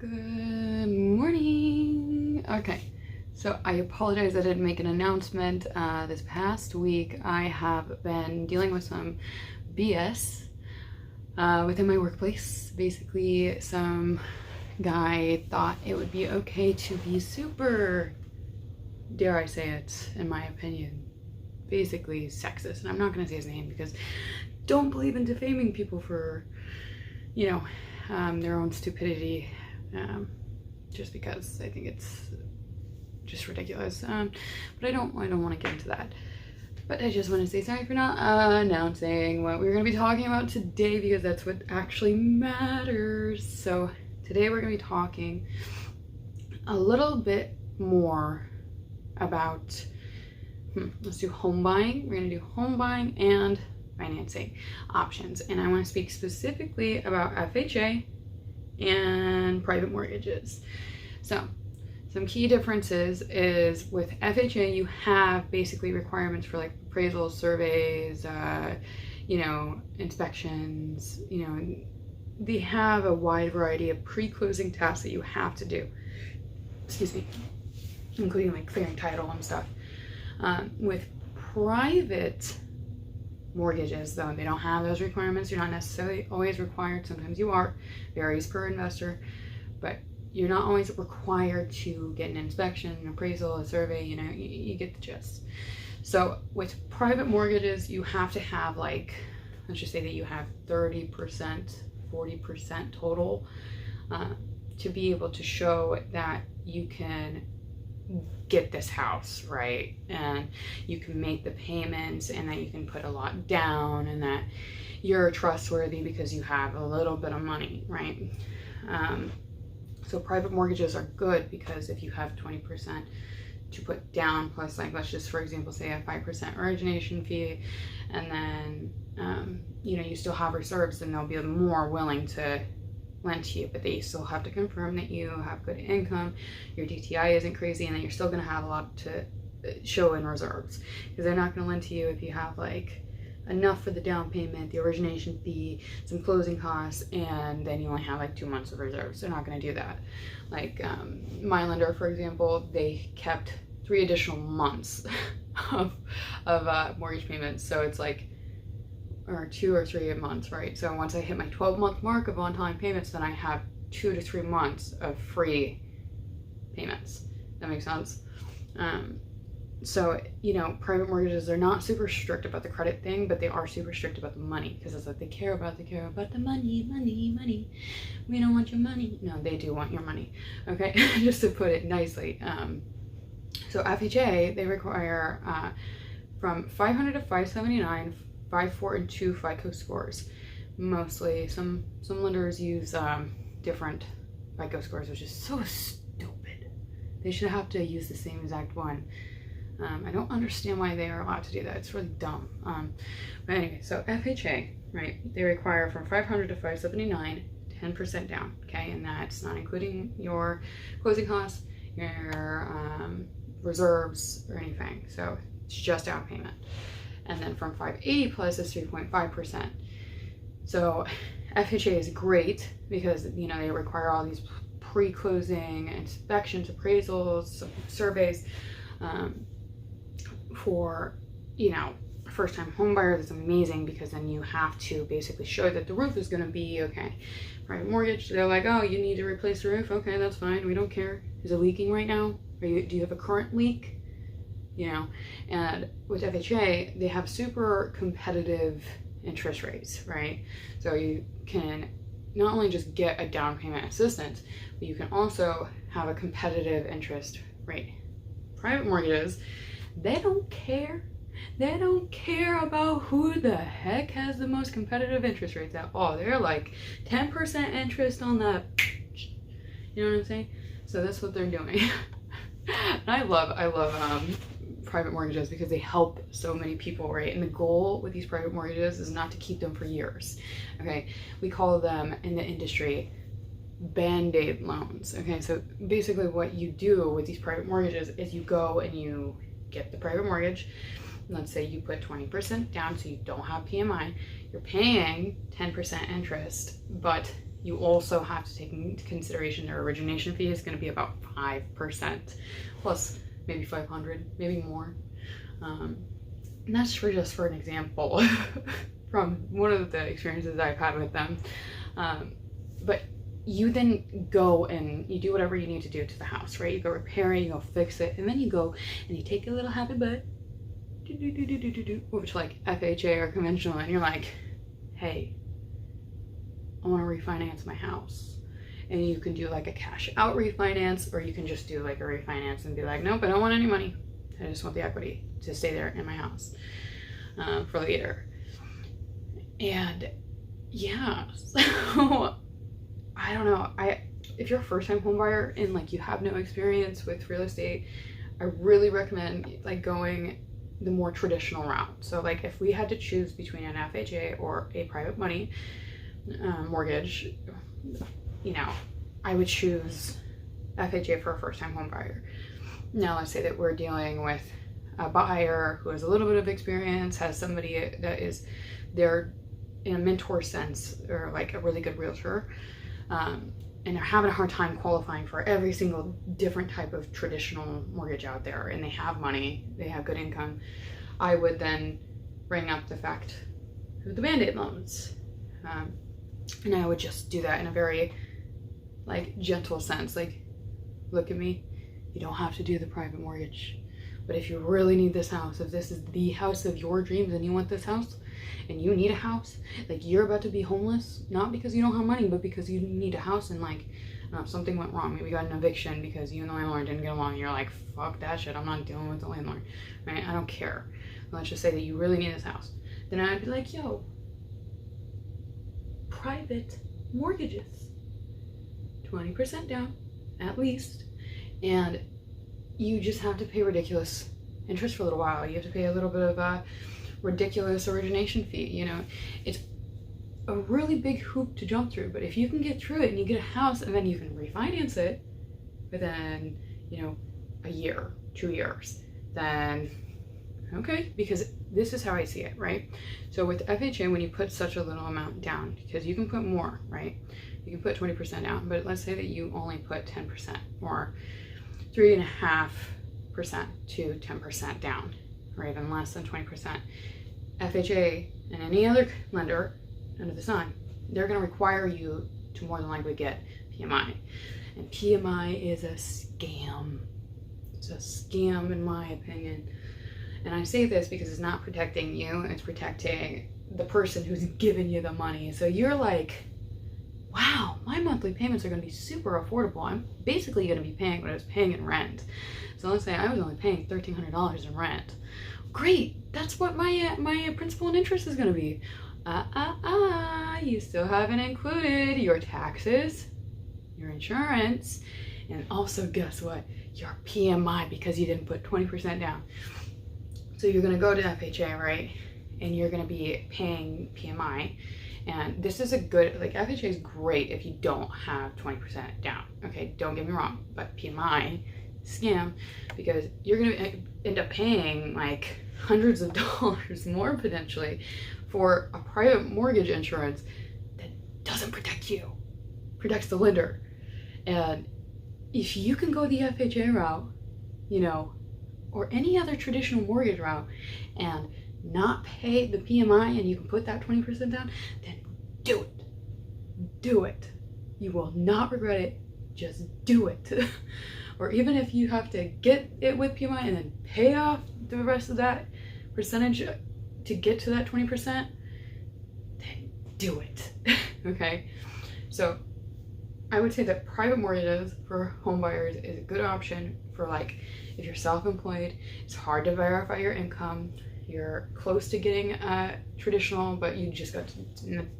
Good morning. Okay, so I apologize I didn't make an announcement this past week. I have been dealing with some BS within my workplace. Basically, some guy thought it would be okay to be super, dare I say it, in my opinion, basically sexist. And I'm not going to say his name because I don't believe in defaming people for, their own stupidity. Just because I think it's just ridiculous. But I don't want to get into that. But I just want to say sorry for not announcing what we're going to be talking about today, because that's what actually matters. So today we're going to be talking a little bit more about, let's do home buying. We're going to do home buying and financing options. And I want to speak specifically about FHA and private mortgages. So some key differences is with FHA, you have basically requirements for like appraisals, surveys, inspections, they have a wide variety of pre-closing tasks that you have to do, including like clearing title and stuff. With private mortgages, though, they don't have those requirements. You're not necessarily always required. Sometimes you are, varies per investor, but you're not always required to get an inspection, an appraisal, a survey. You get the gist. So with private mortgages, you have to have, like, let's just say that you have 30%, 40% total to be able to show that you can get this house, right? And you can make the payments, and that you can put a lot down, and that you're trustworthy because you have a little bit of money, right? So private mortgages are good because if you have 20% to put down, plus, like, let's just for example say a 5% origination fee, and then you still have reserves, then they'll be more willing to lend to you, but they still have to confirm that you have good income, your DTI isn't crazy, and that you're still going to have a lot to show in reserves, because they're not going to lend to you if you have like enough for the down payment, the origination fee, some closing costs, and then you only have like 2 months of reserves. They're not going to do that. Like my lender, for example, they kept 3 additional months of mortgage payments, so it's like, or 2 or 3 months, right? So once I hit my 12-month mark of on-time payments, then I have 2 to 3 months of free payments. That makes sense? So, private mortgages are not super strict about the credit thing, but they are super strict about the money, because it's like they care about the money. We don't want your money. No, they do want your money. Okay, just to put it nicely. So FHA, they require from 500 to 579, 5, 4, and 2 FICO scores. Mostly, some lenders use different FICO scores, which is so stupid. They should have to use the same exact one. I don't understand why they are allowed to do that. It's really dumb. But anyway, so FHA, right? They require from 500 to 579, 10% down. Okay, and that's not including your closing costs, your reserves, or anything. So it's just down payment. And then from 580 plus is 3.5%. So FHA is great because, they require all these pre-closing inspections, appraisals, surveys. For, first-time home buyers, it's amazing because then you have to basically show that the roof is going to be okay. Private mortgage, they're like, oh, you need to replace the roof? Okay, that's fine. We don't care. Is it leaking right now? Do you have a current leak? And with FHA, they have super competitive interest rates, right? So you can not only just get a down payment assistance, but you can also have a competitive interest rate. Private mortgages, they don't care. They don't care about who the heck has the most competitive interest rates at all. They're like 10% interest on that. You know what I'm saying? So that's what they're doing. And I love private mortgages because they help so many people, right? And the goal with these private mortgages is not to keep them for years. Okay, we call them in the industry band-aid loans. Okay, so basically what you do with these private mortgages is you go and you get the private mortgage. Let's say you put 20% down, so you don't have PMI. You're paying 10% interest, but you also have to take into consideration their origination fee is going to be about 5% plus maybe 500, maybe more. And that's just for an example from one of the experiences I've had with them. But you then go and you do whatever you need to do to the house, right? You go repair it, you go fix it, and then you go and you take a little happy butt over to like FHA or conventional, and you're like, hey, I want to refinance my house. And you can do like a cash out refinance, or you can just do like a refinance and be like, nope, I don't want any money. I just want the equity to stay there in my house for later. And yeah, so I don't know. If you're a first-time home buyer and like you have no experience with real estate, I really recommend like going the more traditional route. So like if we had to choose between an FHA or a private money mortgage, you know, I would choose FHA for a first-time home buyer. Now let's say that we're dealing with a buyer who has a little bit of experience, has somebody that is there in a mentor sense, or like a really good realtor, and they're having a hard time qualifying for every single different type of traditional mortgage out there, and they have money, they have good income. I would then bring up the fact of the Band-Aid loans, and I would just do that in a very like gentle sense, like, look at me, you don't have to do the private mortgage, but if you really need this house, if this is the house of your dreams and you want this house and you need a house, like you're about to be homeless, not because you don't have money, but because you need a house, and like something went wrong, maybe you got an eviction because you and the landlord didn't get along, and you're like, fuck that shit, I'm not dealing with the landlord, right? I don't care. Let's just say that you really need this house. Then I'd be like, yo, private mortgages, 20% down at least, and you just have to pay ridiculous interest for a little while. You have to pay a little bit of a ridiculous origination fee. You know, it's a really big hoop to jump through, but if you can get through it and you get a house and then you can refinance it within, you know, a year, 2 years, then okay, because this is how I see it, right? So with FHA, when you put such a little amount down, because you can put more, right? You can put 20% down, but let's say that you only put 10% or 3.5% to 10% down, or even less than 20%. FHA and any other lender under the sun, they're going to require you to more than likely get PMI. And PMI is a scam. It's a scam in my opinion. And I say this because it's not protecting you, it's protecting the person who's giving you the money. So you're like, wow, my monthly payments are going to be super affordable. I'm basically going to be paying what I was paying in rent. So let's say I was only paying $1,300 in rent. Great, that's what my principal and interest is going to be. You still haven't included your taxes, your insurance, and also guess what? Your PMI, because you didn't put 20% down. So you're going to go to FHA, right? And you're going to be paying PMI. And this is a good, like FHA is great if you don't have 20% down. Okay, don't get me wrong, but PMI, scam, because you're going to end up paying like hundreds of dollars more potentially for a private mortgage insurance that doesn't protect you, protects the lender. And if you can go the FHA route, you know, or any other traditional mortgage route and not pay the PMI, and you can put that 20% down, then do it. Do it. You will not regret it. Just do it. Or even if you have to get it with PMI and then pay off the rest of that percentage to get to that 20%, then do it. Okay? So I would say that private mortgages for home buyers is a good option for, like, if you're self-employed, it's hard to verify your income, you're close to getting traditional, but you just got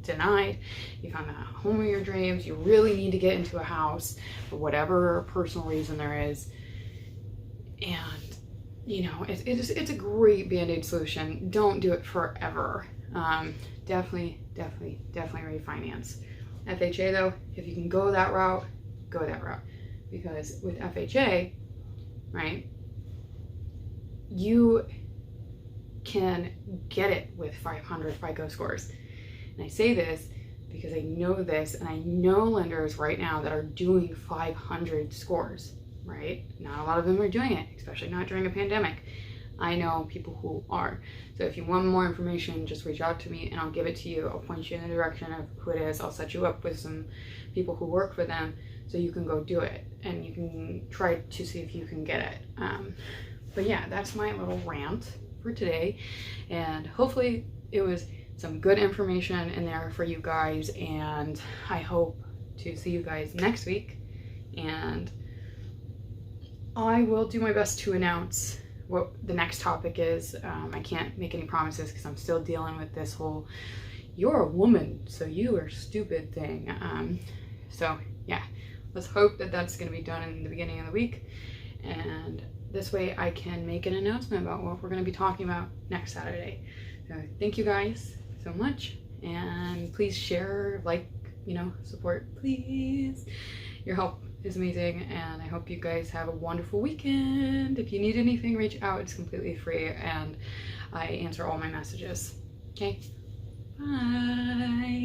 denied, you found the home of your dreams, you really need to get into a house for whatever personal reason there is, and you know, it's a great Band-Aid solution. Don't do it forever. Definitely refinance. FHA though, if you can go that route, go that route, because with FHA, right, you can get it with 500 FICO scores. And I say this because I know this, and I know lenders right now that are doing 500 scores, right? Not a lot of them are doing it, especially not during a pandemic. I know people who are. So if you want more information, just reach out to me and I'll give it to you. I'll point you in the direction of who it is. I'll set you up with some people who work for them so you can go do it and you can try to see if you can get it. But yeah, that's my little rant for today, and hopefully it was some good information in there for you guys, and I hope to see you guys next week, and I will do my best to announce what the next topic is. I can't make any promises because I'm still dealing with this whole "you're a woman so you are stupid" thing. So yeah, let's hope that that's going to be done in the beginning of the week, and this way I can make an announcement about what we're going to be talking about next Saturday. So thank you guys so much, and please share, like, support, please. Your help is amazing, and I hope you guys have a wonderful weekend. If you need anything, reach out. It's completely free, and I answer all my messages. Okay, bye.